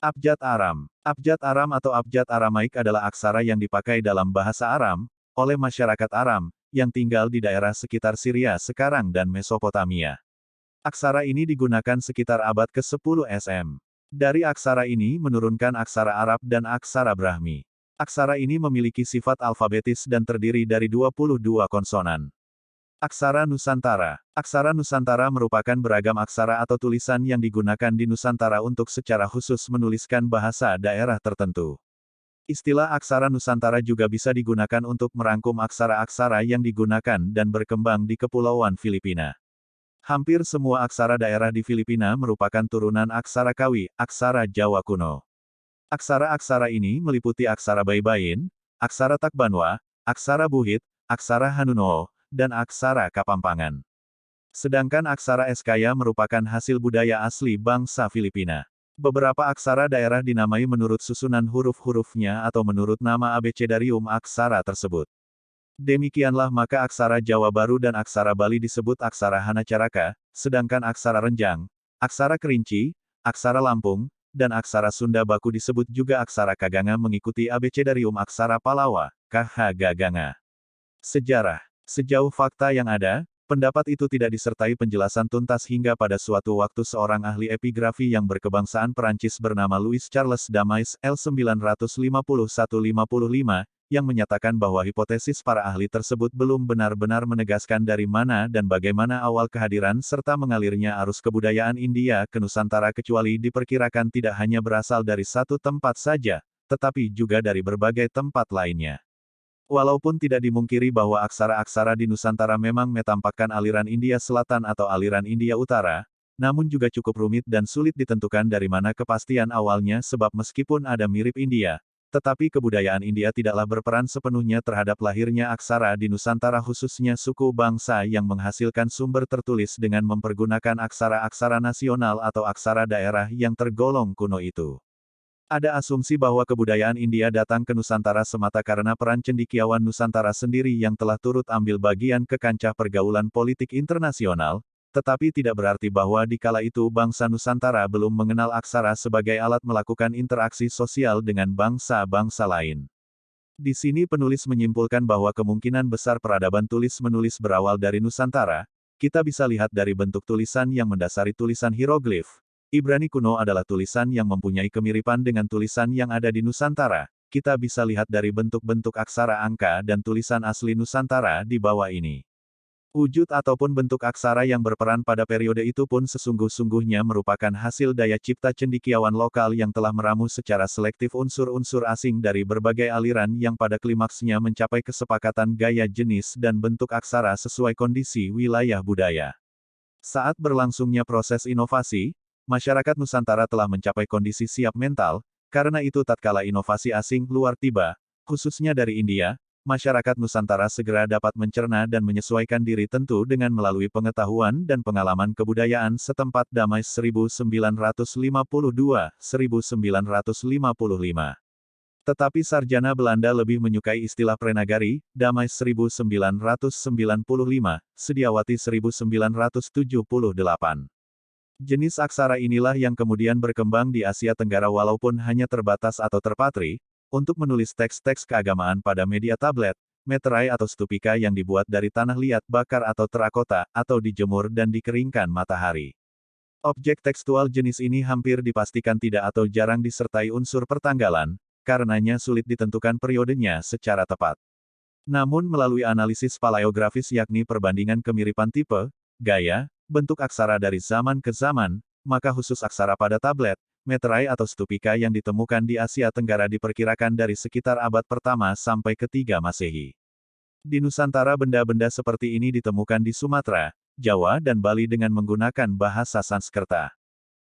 Abjad Aram. Abjad Aram atau Abjad Aramaik adalah aksara yang dipakai dalam bahasa Aram, oleh masyarakat Aram, yang tinggal di daerah sekitar Syria sekarang dan Mesopotamia. Aksara ini digunakan sekitar abad ke-10 SM. Dari aksara ini menurunkan aksara Arab dan aksara Brahmi. Aksara ini memiliki sifat alfabetis dan terdiri dari 22 konsonan. Aksara Nusantara. Aksara Nusantara merupakan beragam aksara atau tulisan yang digunakan di Nusantara untuk secara khusus menuliskan bahasa daerah tertentu. Istilah aksara Nusantara juga bisa digunakan untuk merangkum aksara-aksara yang digunakan dan berkembang di Kepulauan Filipina. Hampir semua aksara daerah di Filipina merupakan turunan aksara Kawi, aksara Jawa kuno. Aksara-aksara ini meliputi aksara Baybayin, aksara Takbanwa, aksara Buhit, aksara Hanuno, dan aksara Kapampangan. Sedangkan aksara Eskaya merupakan hasil budaya asli bangsa Filipina. Beberapa aksara daerah dinamai menurut susunan huruf-hurufnya atau menurut nama abecedarium aksara tersebut. Demikianlah maka aksara Jawa Baru dan aksara Bali disebut aksara Hanacaraka, sedangkan aksara Renjang, aksara Kerinci, aksara Lampung, dan aksara Sunda Baku disebut juga aksara Kaganga mengikuti abecedarium aksara Palawa, KH Gaganga. Sejarah. Sejauh fakta yang ada, pendapat itu tidak disertai penjelasan tuntas hingga pada suatu waktu seorang ahli epigrafi yang berkebangsaan Perancis bernama Louis Charles Damais, L951-55, yang menyatakan bahwa hipotesis para ahli tersebut belum benar-benar menegaskan dari mana dan bagaimana awal kehadiran serta mengalirnya arus kebudayaan India ke Nusantara kecuali diperkirakan tidak hanya berasal dari satu tempat saja, tetapi juga dari berbagai tempat lainnya. Walaupun tidak dimungkiri bahwa aksara-aksara di Nusantara memang metampakkan aliran India Selatan atau aliran India Utara, namun juga cukup rumit dan sulit ditentukan dari mana kepastian awalnya sebab meskipun ada mirip India, tetapi kebudayaan India tidaklah berperan sepenuhnya terhadap lahirnya aksara di Nusantara khususnya suku bangsa yang menghasilkan sumber tertulis dengan mempergunakan aksara-aksara nasional atau aksara daerah yang tergolong kuno itu. Ada asumsi bahwa kebudayaan India datang ke Nusantara semata karena peran cendekiawan Nusantara sendiri yang telah turut ambil bagian ke kancah pergaulan politik internasional, tetapi tidak berarti bahwa di kala itu bangsa Nusantara belum mengenal aksara sebagai alat melakukan interaksi sosial dengan bangsa-bangsa lain. Di sini penulis menyimpulkan bahwa kemungkinan besar peradaban tulis-menulis berawal dari Nusantara. Kita bisa lihat dari bentuk tulisan yang mendasari tulisan hieroglif. Ibrani kuno adalah tulisan yang mempunyai kemiripan dengan tulisan yang ada di Nusantara. Kita bisa lihat dari bentuk-bentuk aksara angka dan tulisan asli Nusantara di bawah ini. Wujud ataupun bentuk aksara yang berperan pada periode itu pun sesungguh-sungguhnya merupakan hasil daya cipta cendekiawan lokal yang telah meramu secara selektif unsur-unsur asing dari berbagai aliran yang pada klimaksnya mencapai kesepakatan gaya jenis dan bentuk aksara sesuai kondisi wilayah budaya. Saat berlangsungnya proses inovasi, masyarakat Nusantara telah mencapai kondisi siap mental, karena itu tatkala inovasi asing luar tiba, khususnya dari India, masyarakat Nusantara segera dapat mencerna dan menyesuaikan diri tentu dengan melalui pengetahuan dan pengalaman kebudayaan setempat. Damais 1952-1955. Tetapi sarjana Belanda lebih menyukai istilah prenagari, Damais 1995, Sediawati 1978. Jenis aksara inilah yang kemudian berkembang di Asia Tenggara walaupun hanya terbatas atau terpatri, untuk menulis teks-teks keagamaan pada media tablet, meterai atau stupika yang dibuat dari tanah liat bakar atau terakota, atau dijemur dan dikeringkan matahari. Objek tekstual jenis ini hampir dipastikan tidak atau jarang disertai unsur pertanggalan, karenanya sulit ditentukan periodenya secara tepat. Namun melalui analisis paleografis yakni perbandingan kemiripan tipe, gaya, bentuk aksara dari zaman ke zaman, maka khusus aksara pada tablet, meterai atau stupika yang ditemukan di Asia Tenggara diperkirakan dari sekitar abad pertama sampai ketiga Masehi. Di Nusantara benda-benda seperti ini ditemukan di Sumatera, Jawa dan Bali dengan menggunakan bahasa Sanskerta.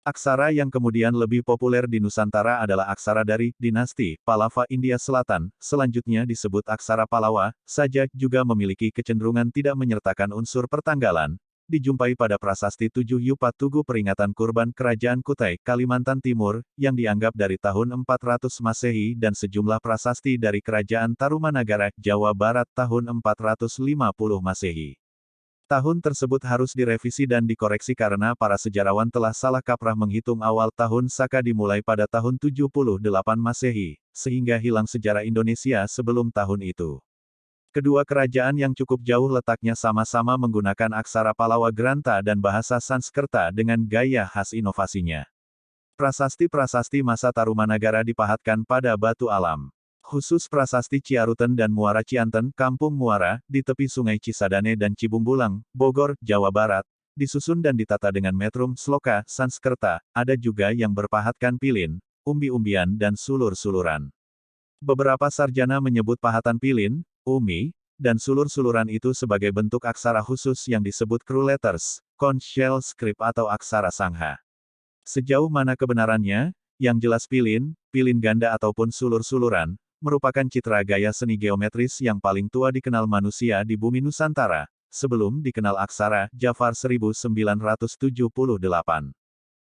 Aksara yang kemudian lebih populer di Nusantara adalah aksara dari dinasti Pallava India Selatan, selanjutnya disebut aksara Pallawa, saja juga memiliki kecenderungan tidak menyertakan unsur pertanggalan, dijumpai pada prasasti 7 Yupat Tugu peringatan kurban Kerajaan Kutai, Kalimantan Timur, yang dianggap dari tahun 400 Masehi dan sejumlah prasasti dari Kerajaan Tarumanagara, Jawa Barat tahun 450 Masehi. Tahun tersebut harus direvisi dan dikoreksi karena para sejarawan telah salah kaprah menghitung awal tahun Saka dimulai pada tahun 78 Masehi, sehingga hilang sejarah Indonesia sebelum tahun itu. Kedua kerajaan yang cukup jauh letaknya sama-sama menggunakan aksara Palawa Granta dan bahasa Sanskerta dengan gaya khas inovasinya. Prasasti-prasasti masa Tarumanagara dipahatkan pada batu alam. Khusus prasasti Ciaruten dan Muara Cianten, Kampung Muara, di tepi Sungai Cisadane dan Cibungbulang, Bogor, Jawa Barat, disusun dan ditata dengan metrum, sloka, Sanskerta, ada juga yang berpahatkan pilin, umbi-umbian dan sulur-suluran. Beberapa sarjana menyebut pahatan pilin, umbi, dan sulur-suluran itu sebagai bentuk aksara khusus yang disebut crew letters, conch shell script atau aksara Sangha. Sejauh mana kebenarannya, yang jelas pilin, pilin ganda ataupun sulur-suluran, merupakan citra gaya seni geometris yang paling tua dikenal manusia di bumi Nusantara, sebelum dikenal aksara Jafar 1978.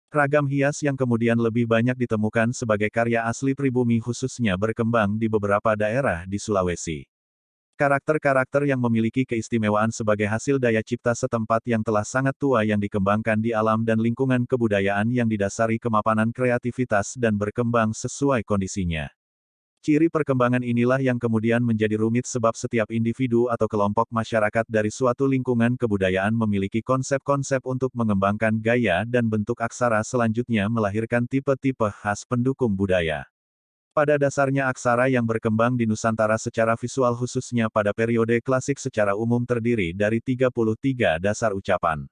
Ragam hias yang kemudian lebih banyak ditemukan sebagai karya asli pribumi khususnya berkembang di beberapa daerah di Sulawesi. Karakter-karakter yang memiliki keistimewaan sebagai hasil daya cipta setempat yang telah sangat tua yang dikembangkan di alam dan lingkungan kebudayaan yang didasari kemapanan kreativitas dan berkembang sesuai kondisinya. Ciri perkembangan inilah yang kemudian menjadi rumit sebab setiap individu atau kelompok masyarakat dari suatu lingkungan kebudayaan memiliki konsep-konsep untuk mengembangkan gaya dan bentuk aksara selanjutnya melahirkan tipe-tipe khas pendukung budaya. Pada dasarnya aksara yang berkembang di Nusantara secara visual khususnya pada periode klasik secara umum terdiri dari 33 dasar ucapan.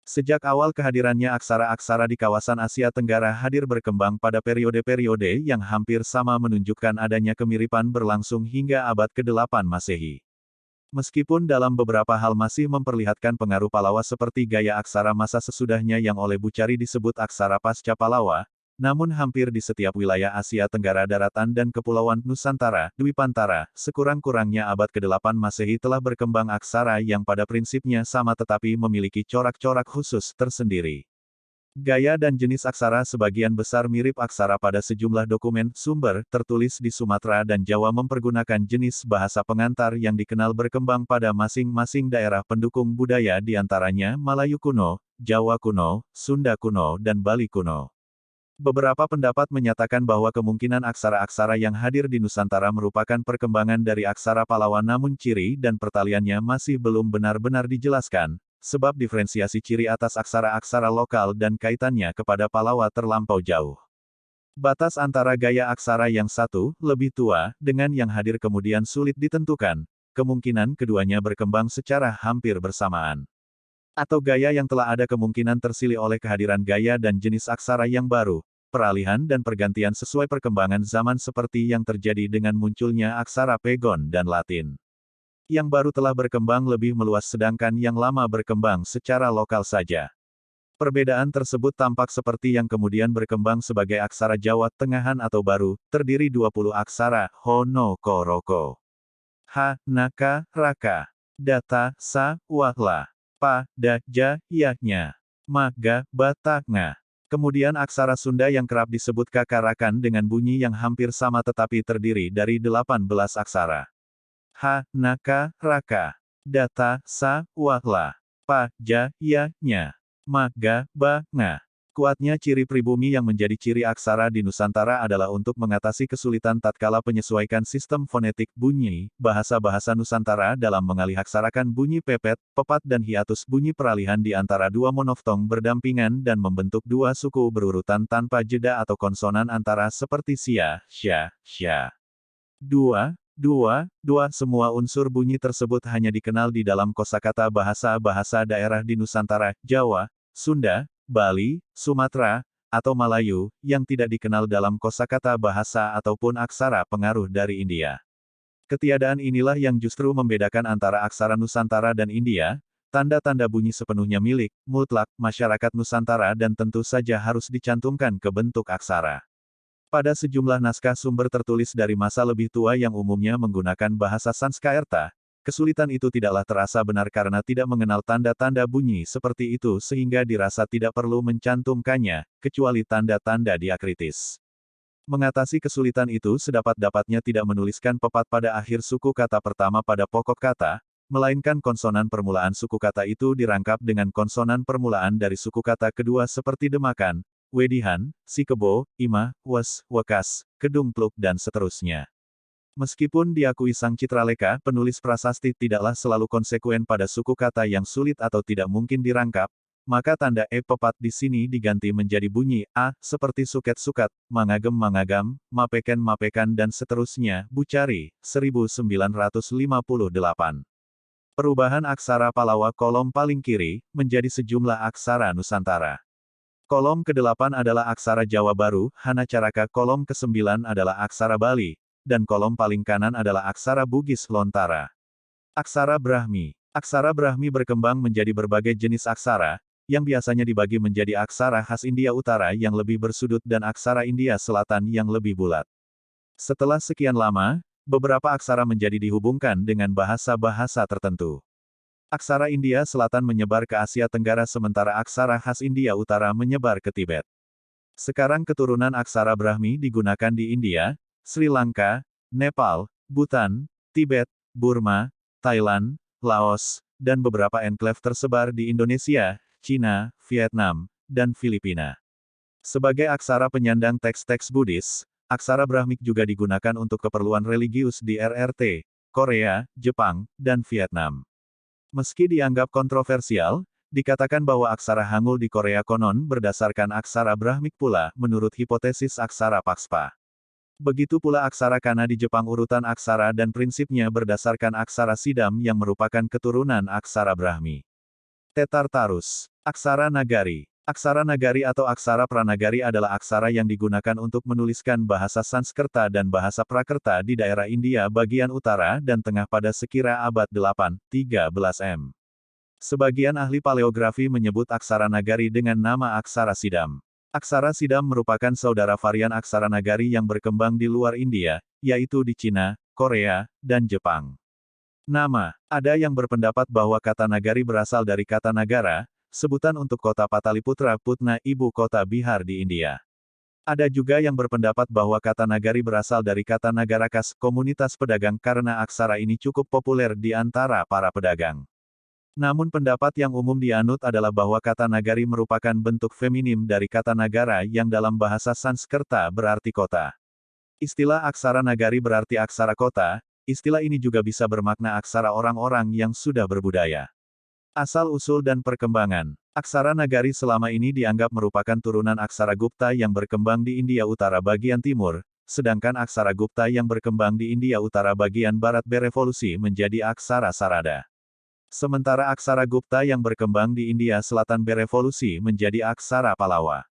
Sejak awal kehadirannya aksara-aksara di kawasan Asia Tenggara hadir berkembang pada periode-periode yang hampir sama menunjukkan adanya kemiripan berlangsung hingga abad ke-8 Masehi. Meskipun dalam beberapa hal masih memperlihatkan pengaruh Palawa seperti gaya aksara masa sesudahnya yang oleh Bucari disebut aksara pasca Palawa, namun hampir di setiap wilayah Asia Tenggara daratan dan kepulauan Nusantara, Dwipantara, sekurang-kurangnya abad ke-8 Masehi telah berkembang aksara yang pada prinsipnya sama tetapi memiliki corak-corak khusus tersendiri. Gaya dan jenis aksara sebagian besar mirip aksara pada sejumlah dokumen sumber tertulis di Sumatera dan Jawa mempergunakan jenis bahasa pengantar yang dikenal berkembang pada masing-masing daerah pendukung budaya di antaranya Malayu kuno, Jawa kuno, Sunda kuno dan Bali kuno. Beberapa pendapat menyatakan bahwa kemungkinan aksara-aksara yang hadir di Nusantara merupakan perkembangan dari aksara Palawa namun ciri dan pertaliannya masih belum benar-benar dijelaskan, sebab diferensiasi ciri atas aksara-aksara lokal dan kaitannya kepada Palawa terlampau jauh. Batas antara gaya aksara yang satu, lebih tua, dengan yang hadir kemudian sulit ditentukan, kemungkinan keduanya berkembang secara hampir bersamaan. Atau gaya yang telah ada kemungkinan tersilih oleh kehadiran gaya dan jenis aksara yang baru, peralihan dan pergantian sesuai perkembangan zaman seperti yang terjadi dengan munculnya aksara Pegon dan Latin. Yang baru telah berkembang lebih meluas sedangkan yang lama berkembang secara lokal saja. Perbedaan tersebut tampak seperti yang kemudian berkembang sebagai aksara Jawa Tengahan atau baru, terdiri 20 aksara, Ho, No, Ko, Roko. Ha, Naka, Raka. Data, Sa, Wa, La. Pa, Da, Ja, Ya, Nya. Ma, Ga, Ba, Ta, Nga. Kemudian aksara Sunda yang kerap disebut kakarakan dengan bunyi yang hampir sama tetapi terdiri dari 18 aksara. Ha, Naka, Raka. Data, Sa, Wa, La. Pa, Ja, Ya, Nya. Ma, Ga, Ba, Nga. Kuatnya ciri pribumi yang menjadi ciri aksara di Nusantara adalah untuk mengatasi kesulitan tatkala penyesuaikan sistem fonetik bunyi, bahasa-bahasa Nusantara dalam mengalihaksarakan bunyi pepet, pepat dan hiatus bunyi peralihan di antara dua monoftong berdampingan dan membentuk dua suku berurutan tanpa jeda atau konsonan antara seperti sia, sya, sya. Dua, semua unsur bunyi tersebut hanya dikenal di dalam kosakata bahasa-bahasa daerah di Nusantara, Jawa, Sunda, Bali, Sumatera, atau Malayu, yang tidak dikenal dalam kosakata bahasa ataupun aksara pengaruh dari India. Ketiadaan inilah yang justru membedakan antara aksara Nusantara dan India, tanda-tanda bunyi sepenuhnya milik, mutlak, masyarakat Nusantara dan tentu saja harus dicantumkan ke bentuk aksara. Pada sejumlah naskah sumber tertulis dari masa lebih tua yang umumnya menggunakan bahasa Sanskerta, kesulitan itu tidaklah terasa benar karena tidak mengenal tanda-tanda bunyi seperti itu sehingga dirasa tidak perlu mencantumkannya, kecuali tanda-tanda diakritis. Mengatasi kesulitan itu sedapat-dapatnya tidak menuliskan pepat pada akhir suku kata pertama pada pokok kata, melainkan konsonan permulaan suku kata itu dirangkap dengan konsonan permulaan dari suku kata kedua seperti demakan, wedihan, sikebo, imah, wes, wekas, kedungpluk dan seterusnya. Meskipun diakui Sang Citraleka, penulis prasasti tidaklah selalu konsekuen pada suku kata yang sulit atau tidak mungkin dirangkap, maka tanda pepat di sini diganti menjadi bunyi a, seperti suket-sukat, mangagem-mangagam, mapekan-mapekan dan seterusnya. Bucari, 1958. Perubahan aksara Palawa kolom paling kiri, menjadi sejumlah aksara Nusantara. Kolom ke-8 adalah aksara Jawa Baru, Hanacaraka, kolom ke-9 adalah aksara Bali, dan kolom paling kanan adalah aksara Bugis Lontara. Aksara Brahmi. Aksara Brahmi berkembang menjadi berbagai jenis aksara, yang biasanya dibagi menjadi aksara khas India Utara yang lebih bersudut dan aksara India Selatan yang lebih bulat. Setelah sekian lama, beberapa aksara menjadi dihubungkan dengan bahasa-bahasa tertentu. Aksara India Selatan menyebar ke Asia Tenggara sementara aksara khas India Utara menyebar ke Tibet. Sekarang keturunan aksara Brahmi digunakan di India, Sri Lanka, Nepal, Bhutan, Tibet, Burma, Thailand, Laos, dan beberapa enklave tersebar di Indonesia, Cina, Vietnam, dan Filipina. Sebagai aksara penyandang teks-teks Buddhis, aksara Brahmik juga digunakan untuk keperluan religius di RRT, Korea, Jepang, dan Vietnam. Meski dianggap kontroversial, dikatakan bahwa aksara Hangul di Korea konon berdasarkan aksara Brahmik pula, menurut hipotesis aksara Pakspa. Begitu pula aksara Kana di Jepang urutan aksara dan prinsipnya berdasarkan aksara Sidam yang merupakan keturunan aksara Brahmi. Tetartarus. Aksara Nagari. Aksara Nagari atau aksara Pranagari adalah aksara yang digunakan untuk menuliskan bahasa Sanskerta dan bahasa Prakerta di daerah India bagian utara dan tengah pada sekira abad 8-13 m. Sebagian ahli paleografi menyebut aksara Nagari dengan nama aksara Sidam. Aksara Sidam merupakan saudara varian aksara Nagari yang berkembang di luar India, yaitu di Cina, Korea, dan Jepang. Nama. Ada yang berpendapat bahwa kata Nagari berasal dari kata Nagara, sebutan untuk kota Pataliputra Putna, ibu kota Bihar di India. Ada juga yang berpendapat bahwa kata Nagari berasal dari kata Nagarakas, komunitas pedagang karena aksara ini cukup populer di antara para pedagang. Namun pendapat yang umum dianut adalah bahwa kata Nagari merupakan bentuk feminim dari kata Nagara yang dalam bahasa Sanskerta berarti kota. Istilah aksara Nagari berarti aksara kota, istilah ini juga bisa bermakna aksara orang-orang yang sudah berbudaya. Asal-usul dan perkembangan. Aksara Nagari selama ini dianggap merupakan turunan aksara Gupta yang berkembang di India Utara bagian timur, sedangkan aksara Gupta yang berkembang di India Utara bagian barat berevolusi menjadi aksara Sarada. Sementara aksara Gupta yang berkembang di India Selatan berevolusi menjadi aksara Palawa.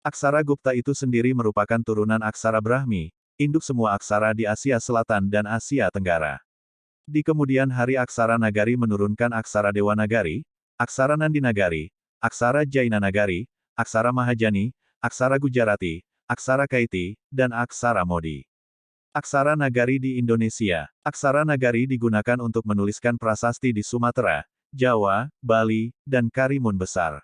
Aksara Gupta itu sendiri merupakan turunan aksara Brahmi, induk semua aksara di Asia Selatan dan Asia Tenggara. Di kemudian hari aksara Nagari menurunkan aksara Dewa Nagari, aksara Nandi Nagari, aksara Jaina Nagari, aksara Mahajani, aksara Gujarati, aksara Kaiti, dan aksara Modi. Aksara Nagari di Indonesia. Aksara Nagari digunakan untuk menuliskan prasasti di Sumatera, Jawa, Bali, dan Karimun Besar.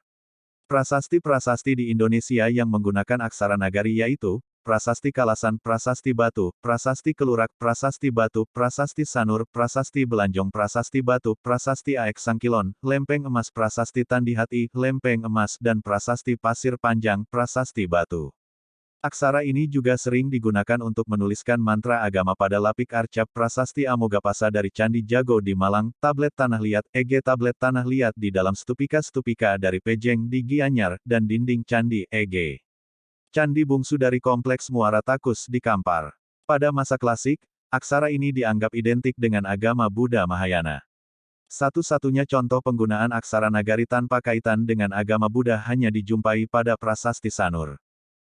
Prasasti-prasasti di Indonesia yang menggunakan aksara Nagari yaitu, Prasasti Kalasan, Prasasti Batu, Prasasti Kelurak, Prasasti Batu, Prasasti Sanur, Prasasti Belanjong, Prasasti Batu, Prasasti Aek Sangkilon, Lempeng Emas, Prasasti Tandihati, Lempeng Emas, dan Prasasti Pasir Panjang, Prasasti Batu. Aksara ini juga sering digunakan untuk menuliskan mantra agama pada lapik arcap Prasasti Amogapasa dari Candi Jago di Malang, tablet tanah liat, tablet tanah liat di dalam stupika-stupika dari Pejeng di Gianyar, dan dinding Candi, Candi bungsu dari Kompleks Muara Takus di Kampar. Pada masa klasik, aksara ini dianggap identik dengan agama Buddha Mahayana. Satu-satunya contoh penggunaan aksara Nagari tanpa kaitan dengan agama Buddha hanya dijumpai pada Prasasti Sanur.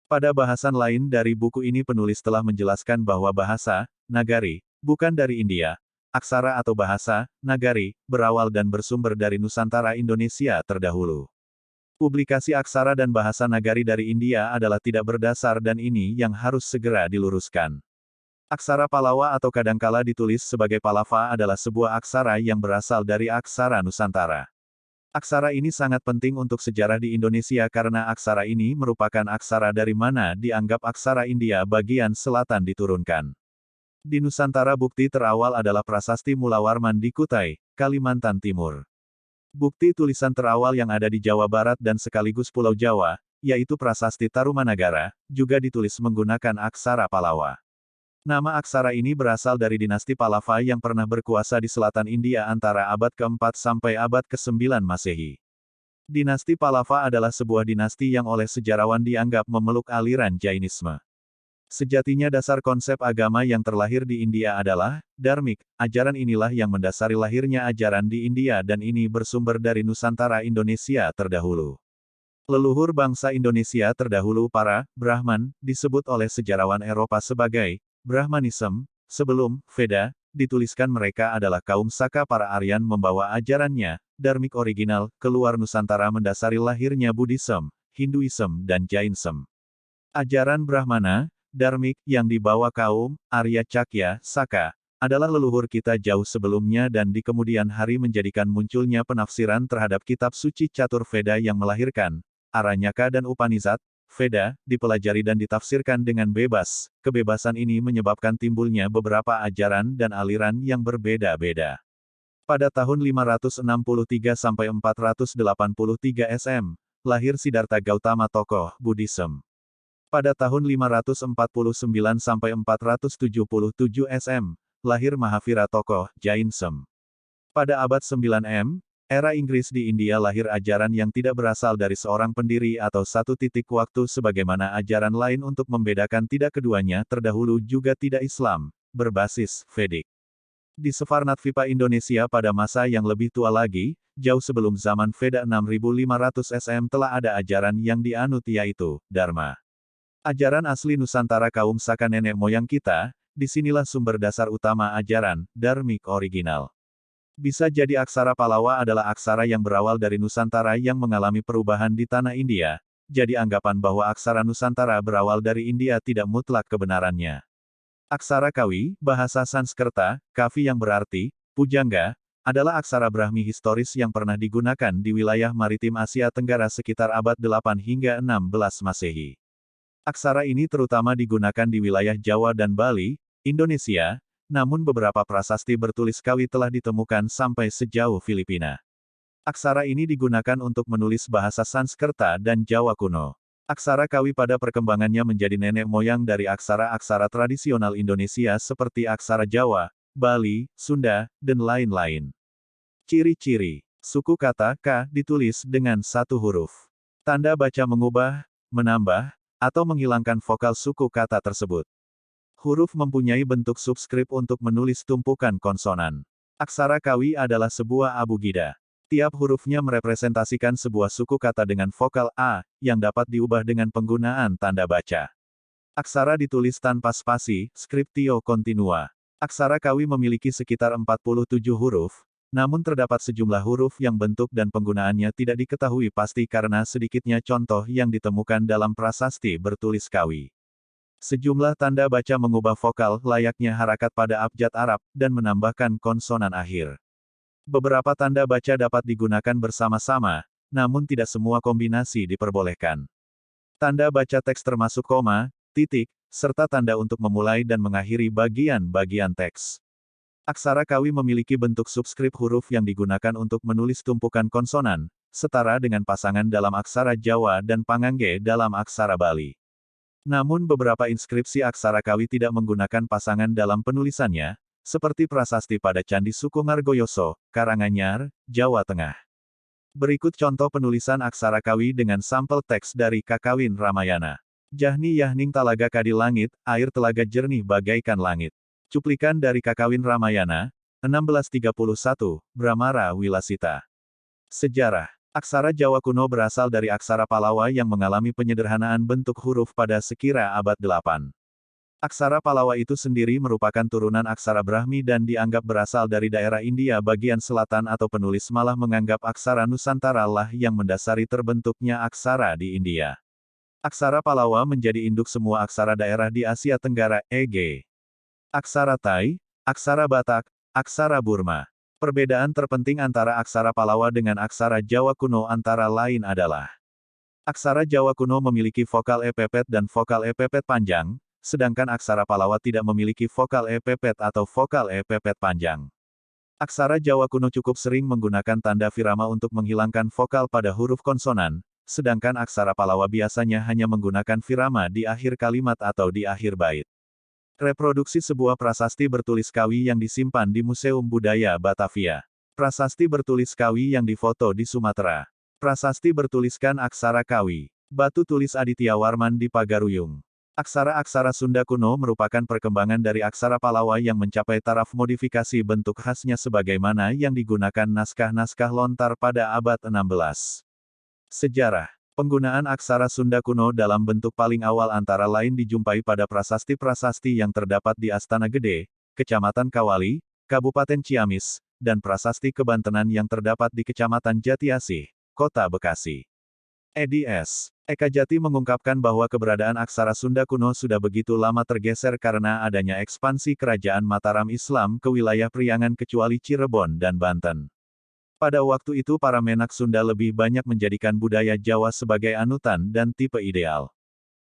Pada bahasan lain dari buku ini penulis telah menjelaskan bahwa bahasa Nagari bukan dari India. Aksara atau bahasa Nagari berawal dan bersumber dari Nusantara Indonesia terdahulu. Publikasi aksara dan bahasa Nagari dari India adalah tidak berdasar dan ini yang harus segera diluruskan. Aksara Palawa atau kadangkala ditulis sebagai Palava adalah sebuah aksara yang berasal dari aksara Nusantara. Aksara ini sangat penting untuk sejarah di Indonesia karena aksara ini merupakan aksara dari mana dianggap aksara India bagian selatan diturunkan. Di Nusantara bukti terawal adalah Prasasti Mulawarman di Kutai, Kalimantan Timur. Bukti tulisan terawal yang ada di Jawa Barat dan sekaligus Pulau Jawa, yaitu Prasasti Tarumanagara, juga ditulis menggunakan aksara Palawa. Nama aksara ini berasal dari dinasti Pallava yang pernah berkuasa di selatan India antara abad ke-4 sampai abad ke-9 Masehi. Dinasti Pallava adalah sebuah dinasti yang oleh sejarawan dianggap memeluk aliran Jainisme. Sejatinya dasar konsep agama yang terlahir di India adalah dharmik. Ajaran inilah yang mendasari lahirnya ajaran di India dan ini bersumber dari Nusantara Indonesia terdahulu. Leluhur bangsa Indonesia terdahulu para Brahman disebut oleh sejarawan Eropa sebagai Brahmanism. Sebelum Veda dituliskan mereka adalah kaum Saka. Para Aryan membawa ajarannya, dharmik original, keluar Nusantara mendasari lahirnya Buddhism, Hinduism dan Jainism. Ajaran Brahmana, dharmik, yang dibawa kaum Arya Cakya, Saka, adalah leluhur kita jauh sebelumnya dan di kemudian hari menjadikan munculnya penafsiran terhadap kitab suci catur Veda yang melahirkan Aranyaka dan Upanishad. Veda dipelajari dan ditafsirkan dengan bebas. Kebebasan ini menyebabkan timbulnya beberapa ajaran dan aliran yang berbeda-beda. Pada tahun 563 sampai 483 SM, lahir Siddhartha Gautama tokoh Buddhism. Pada tahun 549 sampai 477 SM, lahir Mahavira tokoh Jainism. Pada abad 9 M, era Inggris di India lahir ajaran yang tidak berasal dari seorang pendiri atau satu titik waktu sebagaimana ajaran lain untuk membedakan tidak keduanya terdahulu juga tidak Islam, berbasis Vedic. Di Savarnatvipa Indonesia pada masa yang lebih tua lagi, jauh sebelum zaman Veda 6500 SM telah ada ajaran yang dianut yaitu Dharma. Ajaran asli Nusantara kaum Saka nenek moyang kita, disinilah sumber dasar utama ajaran, dharmik original. Bisa jadi aksara Palawa adalah aksara yang berawal dari Nusantara yang mengalami perubahan di tanah India, jadi anggapan bahwa aksara Nusantara berawal dari India tidak mutlak kebenarannya. Aksara Kawi, bahasa Sanskerta, Kavi yang berarti, pujangga, adalah aksara Brahmi historis yang pernah digunakan di wilayah maritim Asia Tenggara sekitar abad 8 hingga 16 Masehi. Aksara ini terutama digunakan di wilayah Jawa dan Bali, Indonesia, namun beberapa prasasti bertulis Kawi telah ditemukan sampai sejauh Filipina. Aksara ini digunakan untuk menulis bahasa Sanskerta dan Jawa kuno. Aksara Kawi pada perkembangannya menjadi nenek moyang dari aksara-aksara tradisional Indonesia seperti aksara Jawa, Bali, Sunda, dan lain-lain. Ciri-ciri. Suku kata K ditulis dengan satu huruf. Tanda baca mengubah, menambah, atau menghilangkan vokal suku kata tersebut. Huruf mempunyai bentuk subskrip untuk menulis tumpukan konsonan. Aksara Kawi adalah sebuah abugida. Tiap hurufnya merepresentasikan sebuah suku kata dengan vokal A, yang dapat diubah dengan penggunaan tanda baca. Aksara ditulis tanpa spasi, scriptio continua. Aksara Kawi memiliki sekitar 47 huruf, namun terdapat sejumlah huruf yang bentuk dan penggunaannya tidak diketahui pasti karena sedikitnya contoh yang ditemukan dalam prasasti bertulis Kawi. Sejumlah tanda baca mengubah vokal layaknya harakat pada abjad Arab, dan menambahkan konsonan akhir. Beberapa tanda baca dapat digunakan bersama-sama, namun tidak semua kombinasi diperbolehkan. Tanda baca teks termasuk koma, titik, serta tanda untuk memulai dan mengakhiri bagian-bagian teks. Aksara Kawi memiliki bentuk subskrip huruf yang digunakan untuk menulis tumpukan konsonan, setara dengan pasangan dalam aksara Jawa dan pangangge dalam aksara Bali. Namun beberapa inskripsi aksara Kawi tidak menggunakan pasangan dalam penulisannya, seperti prasasti pada Candi Suku Ngargoyoso, Karanganyar, Jawa Tengah. Berikut contoh penulisan aksara Kawi dengan sampel teks dari Kakawin Ramayana. Jahni Yahning Talaga Kadi Langit, air telaga jernih bagaikan langit. Cuplikan dari Kakawin Ramayana, 1631, Bramara Wilasita. Sejarah. Aksara Jawa kuno berasal dari aksara Palawa yang mengalami penyederhanaan bentuk huruf pada sekira abad 8. Aksara Palawa itu sendiri merupakan turunan aksara Brahmi dan dianggap berasal dari daerah India bagian selatan atau penulis malah menganggap aksara Nusantara lah yang mendasari terbentuknya aksara di India. Aksara Palawa menjadi induk semua aksara daerah di Asia Tenggara, e.g. aksara Tai, aksara Batak, aksara Burma. Perbedaan terpenting antara aksara Palawa dengan aksara Jawa kuno antara lain adalah aksara Jawa kuno memiliki vokal e-pepet dan vokal e-pepet panjang, sedangkan aksara Palawa tidak memiliki vokal e-pepet atau vokal e-pepet panjang. Aksara Jawa kuno cukup sering menggunakan tanda firama untuk menghilangkan vokal pada huruf konsonan, sedangkan aksara Pallawa biasanya hanya menggunakan firama di akhir kalimat atau di akhir bait. Reproduksi sebuah prasasti bertulis Kawi yang disimpan di Museum Budaya Batavia. Prasasti bertulis Kawi yang difoto di Sumatera. Prasasti bertuliskan aksara Kawi. Batu tulis Aditya Warman di Pagaruyung. Aksara-aksara Sunda kuno merupakan perkembangan dari aksara Pallawa yang mencapai taraf modifikasi bentuk khasnya sebagaimana yang digunakan naskah-naskah lontar pada abad 16. Sejarah. Penggunaan aksara Sunda kuno dalam bentuk paling awal antara lain dijumpai pada prasasti-prasasti yang terdapat di Astana Gede, Kecamatan Kawali, Kabupaten Ciamis, dan prasasti kebantenan yang terdapat di Kecamatan Jatiasih, Kota Bekasi. Eds. Eka Jati mengungkapkan bahwa keberadaan aksara Sunda kuno sudah begitu lama tergeser karena adanya ekspansi kerajaan Mataram Islam ke wilayah Priangan kecuali Cirebon dan Banten. Pada waktu itu para menak Sunda lebih banyak menjadikan budaya Jawa sebagai anutan dan tipe ideal.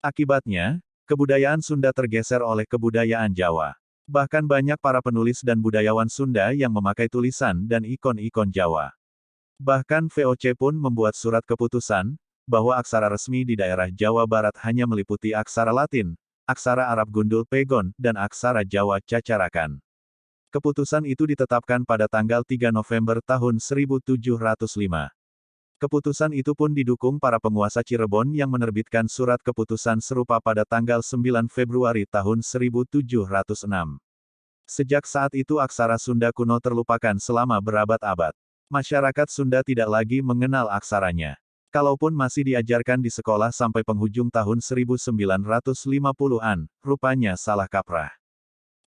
Akibatnya, kebudayaan Sunda tergeser oleh kebudayaan Jawa. Bahkan banyak para penulis dan budayawan Sunda yang memakai tulisan dan ikon-ikon Jawa. Bahkan VOC pun membuat surat keputusan, bahwa aksara resmi di daerah Jawa Barat hanya meliputi aksara Latin, aksara Arab gundul Pegon, dan aksara Jawa Cacarakan. Keputusan itu ditetapkan pada tanggal 3 November tahun 1705. Keputusan itu pun didukung para penguasa Cirebon yang menerbitkan surat keputusan serupa pada tanggal 9 Februari tahun 1706. Sejak saat itu aksara Sunda kuno terlupakan selama berabad-abad. Masyarakat Sunda tidak lagi mengenal aksaranya. Kalaupun masih diajarkan di sekolah sampai penghujung tahun 1950-an, rupanya salah kaprah.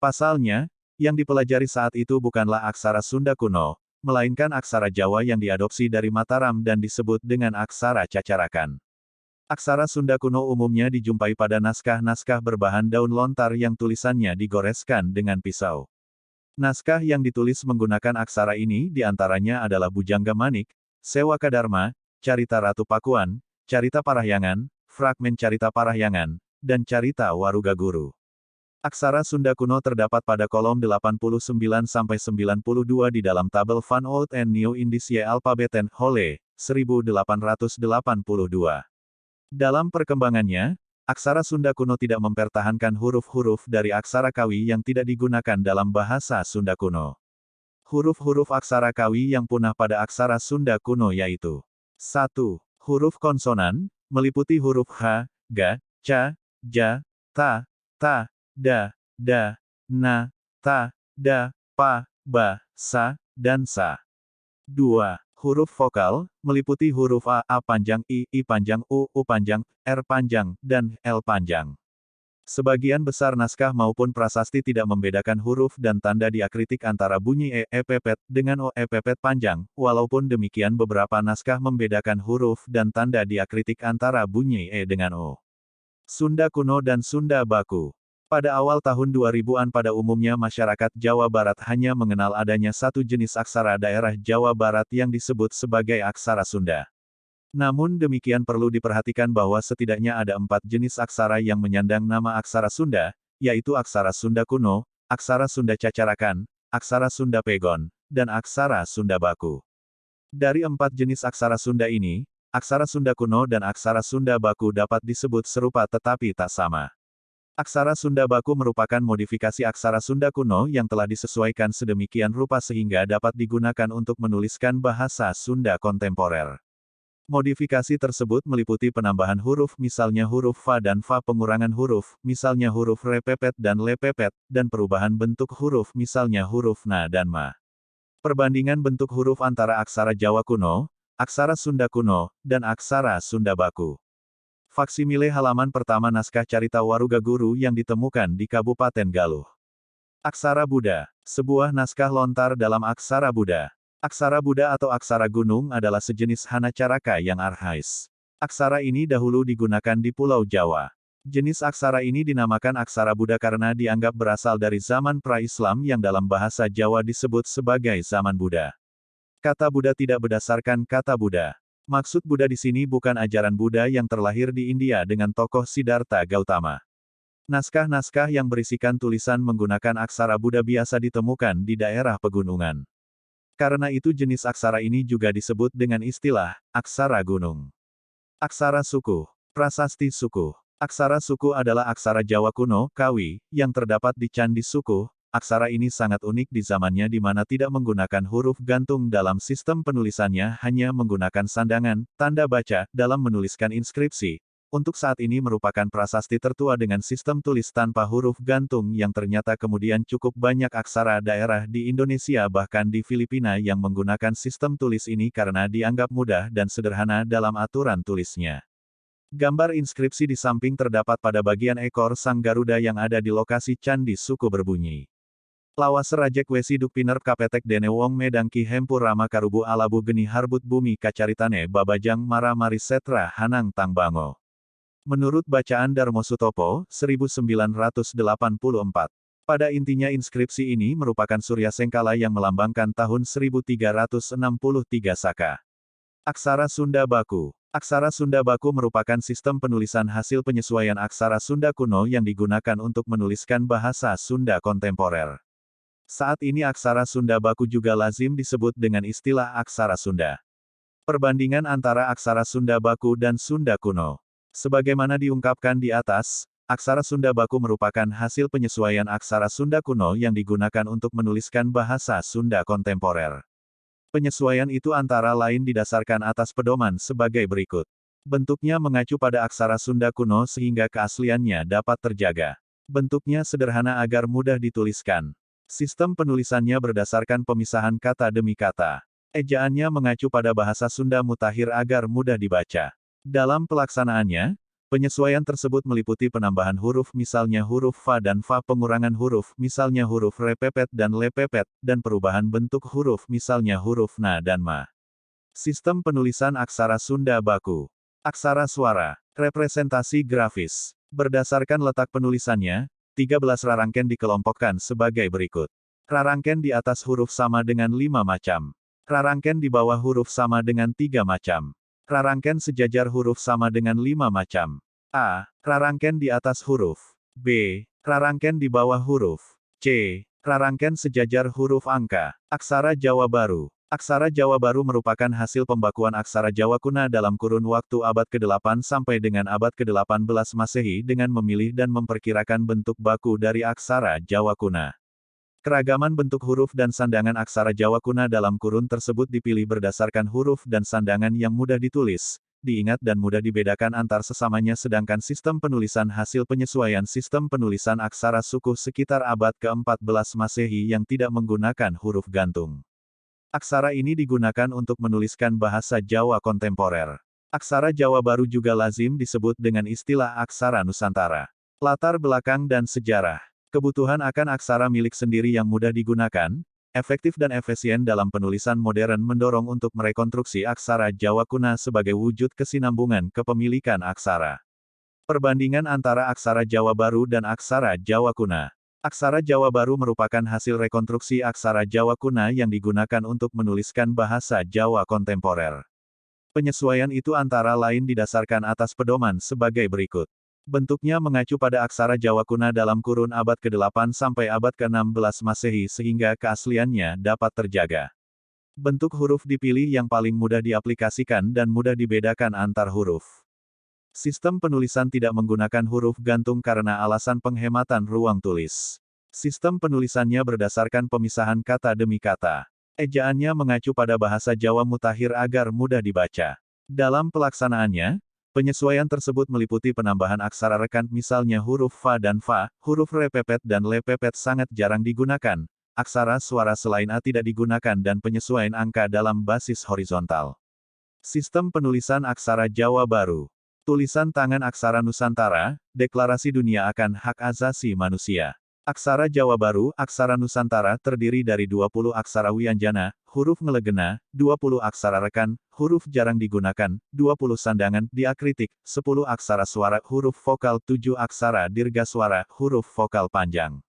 Pasalnya, yang dipelajari saat itu bukanlah aksara Sunda kuno, melainkan aksara Jawa yang diadopsi dari Mataram dan disebut dengan aksara Cacarakan. Aksara Sunda kuno umumnya dijumpai pada naskah-naskah berbahan daun lontar yang tulisannya digoreskan dengan pisau. Naskah yang ditulis menggunakan aksara ini diantaranya adalah Bujangga Manik, Sewaka Dharma, Carita Ratu Pakuan, Carita Parahyangan, Fragmen Carita Parahyangan, dan Carita Warugaguru. Aksara Sunda kuno terdapat pada kolom 89-92 di dalam tabel Van Oud and New Indische Alphabeten, Hole, 1882. Dalam perkembangannya, aksara Sunda kuno tidak mempertahankan huruf-huruf dari aksara Kawi yang tidak digunakan dalam bahasa Sunda kuno. Huruf-huruf aksara Kawi yang punah pada aksara Sunda kuno yaitu 1. Huruf konsonan, meliputi huruf H, Ga, Ca, Ja, Ta, Ta, Da, Da, Na, Ta, Da, Pa, Ba, Sa, dan Sa. 2. Huruf vokal, meliputi huruf A panjang, I panjang, U panjang, R panjang, dan L panjang. Sebagian besar naskah maupun prasasti tidak membedakan huruf dan tanda diakritik antara bunyi pepet dengan pepet panjang, walaupun demikian beberapa naskah membedakan huruf dan tanda diakritik antara bunyi dengan O. Sunda kuno dan Sunda baku. Pada awal tahun 2000-an pada umumnya masyarakat Jawa Barat hanya mengenal adanya satu jenis aksara daerah Jawa Barat yang disebut sebagai aksara Sunda. Namun demikian perlu diperhatikan bahwa setidaknya ada 4 jenis aksara yang menyandang nama aksara Sunda, yaitu aksara Sunda kuno, aksara Sunda Cacarakan, aksara Sunda Pegon, dan aksara Sunda baku. Dari 4 jenis aksara Sunda ini, aksara Sunda kuno dan aksara Sunda baku dapat disebut serupa tetapi tak sama. Aksara Sunda baku merupakan modifikasi aksara Sunda kuno yang telah disesuaikan sedemikian rupa sehingga dapat digunakan untuk menuliskan bahasa Sunda kontemporer. Modifikasi tersebut meliputi penambahan huruf misalnya huruf Fa dan Fa, pengurangan huruf misalnya huruf Re pepet dan Le pepet, dan perubahan bentuk huruf misalnya huruf Na dan Ma. Perbandingan bentuk huruf antara aksara Jawa kuno, aksara Sunda kuno, dan aksara Sunda baku. Faksimile halaman pertama naskah Carita Warugaguru yang ditemukan di Kabupaten Galuh. Aksara Buddha, sebuah naskah lontar dalam aksara Buddha. Aksara Buddha atau aksara gunung adalah sejenis hanacaraka yang arhais. Aksara ini dahulu digunakan di Pulau Jawa. Jenis aksara ini dinamakan aksara Buddha karena dianggap berasal dari zaman pra-Islam yang dalam bahasa Jawa disebut sebagai zaman Buddha. Kata Buddha tidak berdasarkan kata Buddha. Maksud Buddha di sini bukan ajaran Buddha yang terlahir di India dengan tokoh Siddhartha Gautama. Naskah-naskah yang berisikan tulisan menggunakan aksara Buddha biasa ditemukan di daerah pegunungan. Karena itu jenis aksara ini juga disebut dengan istilah, aksara gunung. Aksara suku. Prasasti suku. Aksara suku adalah aksara Jawa kuno, Kawi, yang terdapat di Candi Suku. Aksara ini sangat unik di zamannya di mana tidak menggunakan huruf gantung dalam sistem penulisannya, hanya menggunakan sandangan, tanda baca, dalam menuliskan inskripsi. Untuk saat ini merupakan prasasti tertua dengan sistem tulis tanpa huruf gantung yang ternyata kemudian cukup banyak aksara daerah di Indonesia bahkan di Filipina yang menggunakan sistem tulis ini karena dianggap mudah dan sederhana dalam aturan tulisnya. Gambar inskripsi di samping terdapat pada bagian ekor sang Garuda yang ada di lokasi Candi Suku berbunyi. Lawas Rajek Wesi Dukpiner Kapetek Dene Wong Medangki Hempur Rama Karubu Alabu Geni Harbut Bumi Kacaritane Babajang Mara Mari Setra Hanang Tangbango. Menurut bacaan Darmo Sutopo, 1984. Pada intinya inskripsi ini merupakan Surya Sengkala yang melambangkan tahun 1363 Saka. Aksara Sunda Baku. Aksara Sunda Baku merupakan sistem penulisan hasil penyesuaian aksara Sunda kuno yang digunakan untuk menuliskan bahasa Sunda kontemporer. Saat ini aksara Sunda Baku juga lazim disebut dengan istilah aksara Sunda. Perbandingan antara aksara Sunda Baku dan Sunda kuno. Sebagaimana diungkapkan di atas, aksara Sunda Baku merupakan hasil penyesuaian aksara Sunda kuno yang digunakan untuk menuliskan bahasa Sunda kontemporer. Penyesuaian itu antara lain didasarkan atas pedoman sebagai berikut. Bentuknya mengacu pada aksara Sunda kuno sehingga keasliannya dapat terjaga. Bentuknya sederhana agar mudah dituliskan. Sistem penulisannya berdasarkan pemisahan kata demi kata. Ejaannya mengacu pada bahasa Sunda mutakhir agar mudah dibaca. Dalam pelaksanaannya, penyesuaian tersebut meliputi penambahan huruf misalnya huruf fa dan fa, pengurangan huruf misalnya huruf repepet dan lepepet, dan perubahan bentuk huruf misalnya huruf na dan ma. Sistem penulisan aksara Sunda Baku. Aksara suara. Representasi grafis. Berdasarkan letak penulisannya, 13 rarangken dikelompokkan sebagai berikut. Rarangken di atas huruf sama dengan 5 macam. Rarangken di bawah huruf sama dengan 3 macam. Rarangken sejajar huruf sama dengan 5 macam. A. Rarangken di atas huruf. B. Rarangken di bawah huruf. C. Rarangken sejajar huruf angka. Aksara Jawa Baru. Aksara Jawa Baru merupakan hasil pembakuan aksara Jawa Kuna dalam kurun waktu abad ke-8 sampai dengan abad ke-18 Masehi dengan memilih dan memperkirakan bentuk baku dari aksara Jawa Kuna. Keragaman bentuk huruf dan sandangan aksara Jawa Kuna dalam kurun tersebut dipilih berdasarkan huruf dan sandangan yang mudah ditulis, diingat dan mudah dibedakan antar sesamanya sedangkan sistem penulisan hasil penyesuaian sistem penulisan aksara suku sekitar abad ke-14 Masehi yang tidak menggunakan huruf gantung. Aksara ini digunakan untuk menuliskan bahasa Jawa kontemporer. Aksara Jawa Baru juga lazim disebut dengan istilah aksara Nusantara. Latar belakang dan sejarah. Kebutuhan akan aksara milik sendiri yang mudah digunakan, efektif dan efisien dalam penulisan modern mendorong untuk merekonstruksi aksara Jawa Kuna sebagai wujud kesinambungan kepemilikan aksara. Perbandingan antara aksara Jawa Baru dan aksara Jawa Kuna. Aksara Jawa Baru merupakan hasil rekonstruksi aksara Jawa Kuna yang digunakan untuk menuliskan bahasa Jawa kontemporer. Penyesuaian itu antara lain didasarkan atas pedoman sebagai berikut. Bentuknya mengacu pada aksara Jawa Kuna dalam kurun abad ke-8 sampai abad ke-16 Masehi sehingga keasliannya dapat terjaga. Bentuk huruf dipilih yang paling mudah diaplikasikan dan mudah dibedakan antar huruf. Sistem penulisan tidak menggunakan huruf gantung karena alasan penghematan ruang tulis. Sistem penulisannya berdasarkan pemisahan kata demi kata. Ejaannya mengacu pada bahasa Jawa mutakhir agar mudah dibaca. Dalam pelaksanaannya, penyesuaian tersebut meliputi penambahan aksara rekan misalnya huruf fa dan fa, huruf repepet dan lepepet sangat jarang digunakan, aksara suara selain a tidak digunakan dan penyesuaian angka dalam basis horizontal. Sistem penulisan aksara Jawa Baru. Tulisan tangan aksara Nusantara, Deklarasi Dunia akan Hak Asasi Manusia. Aksara Jawa Baru, aksara Nusantara terdiri dari 20 aksara wianjana, huruf ngelegena, 20 aksara rekan, huruf jarang digunakan, 20 sandangan, diakritik, 10 aksara suara, huruf vokal, 7 aksara dirgaswara, huruf vokal panjang.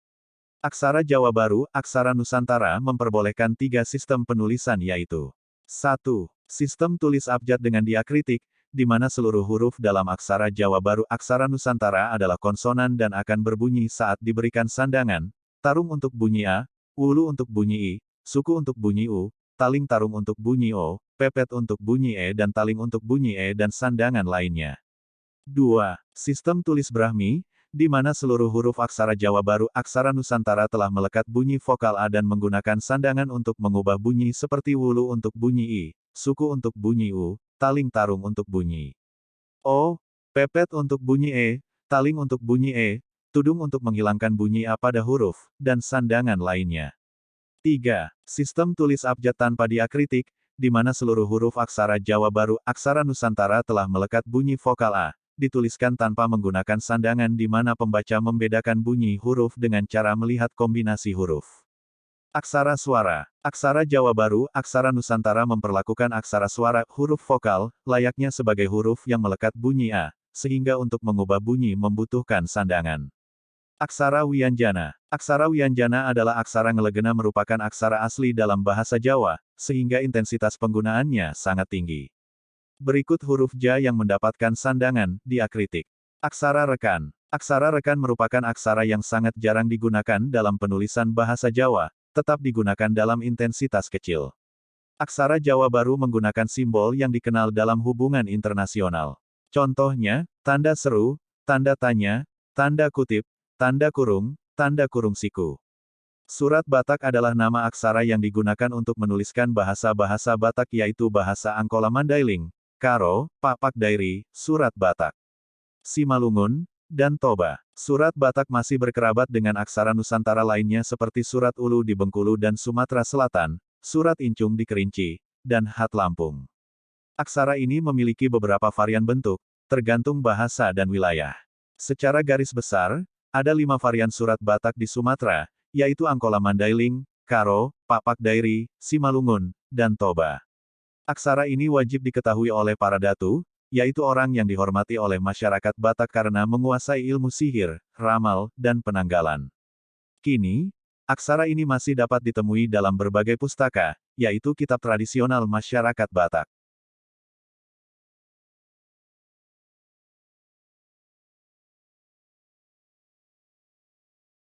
Aksara Jawa Baru, aksara Nusantara memperbolehkan 3 sistem penulisan yaitu 1. Sistem tulis abjad dengan diakritik, di mana seluruh huruf dalam aksara Jawa Baru aksara Nusantara adalah konsonan dan akan berbunyi saat diberikan sandangan, tarung untuk bunyi A, wulu untuk bunyi I, suku untuk bunyi U, taling tarung untuk bunyi O, pepet untuk bunyi E dan taling untuk bunyi E dan sandangan lainnya. 2. Sistem tulis Brahmi, di mana seluruh huruf aksara Jawa Baru, aksara Nusantara telah melekat bunyi vokal A dan menggunakan sandangan untuk mengubah bunyi seperti wulu untuk bunyi I, suku untuk bunyi U, taling tarung untuk bunyi O, pepet untuk bunyi E, taling untuk bunyi E, tudung untuk menghilangkan bunyi A pada huruf, dan sandangan lainnya. 3. Sistem tulis abjad tanpa diakritik, di mana seluruh huruf aksara Jawa Baru, aksara Nusantara telah melekat bunyi vokal A, dituliskan tanpa menggunakan sandangan di mana pembaca membedakan bunyi huruf dengan cara melihat kombinasi huruf. Aksara suara. Aksara Jawa Baru, aksara Nusantara memperlakukan aksara suara, huruf vokal, layaknya sebagai huruf yang melekat bunyi A, sehingga untuk mengubah bunyi membutuhkan sandangan. Aksara Wianjana. Aksara Wianjana adalah aksara ngelegena merupakan aksara asli dalam bahasa Jawa, sehingga intensitas penggunaannya sangat tinggi. Berikut huruf Ja yang mendapatkan sandangan, diakritik. Aksara rekan. Aksara rekan merupakan aksara yang sangat jarang digunakan dalam penulisan bahasa Jawa, tetap digunakan dalam intensitas kecil. Aksara Jawa Baru menggunakan simbol yang dikenal dalam hubungan internasional. Contohnya, tanda seru, tanda tanya, tanda kutip, tanda kurung siku. Surat Batak adalah nama aksara yang digunakan untuk menuliskan bahasa-bahasa Batak yaitu bahasa Angkola Mandailing, Karo, Papak Dairi, Surat Batak, Simalungun, dan Toba. Surat Batak masih berkerabat dengan aksara Nusantara lainnya seperti Surat Ulu di Bengkulu dan Sumatera Selatan, Surat Incung di Kerinci, dan Hat Lampung. Aksara ini memiliki beberapa varian bentuk, tergantung bahasa dan wilayah. Secara garis besar, ada 5 varian Surat Batak di Sumatera, yaitu Angkola Mandailing, Karo, Papak Dairi, Simalungun, dan Toba. Aksara ini wajib diketahui oleh para datu, yaitu orang yang dihormati oleh masyarakat Batak karena menguasai ilmu sihir, ramal, dan penanggalan. Kini, aksara ini masih dapat ditemui dalam berbagai pustaka, yaitu kitab tradisional masyarakat Batak.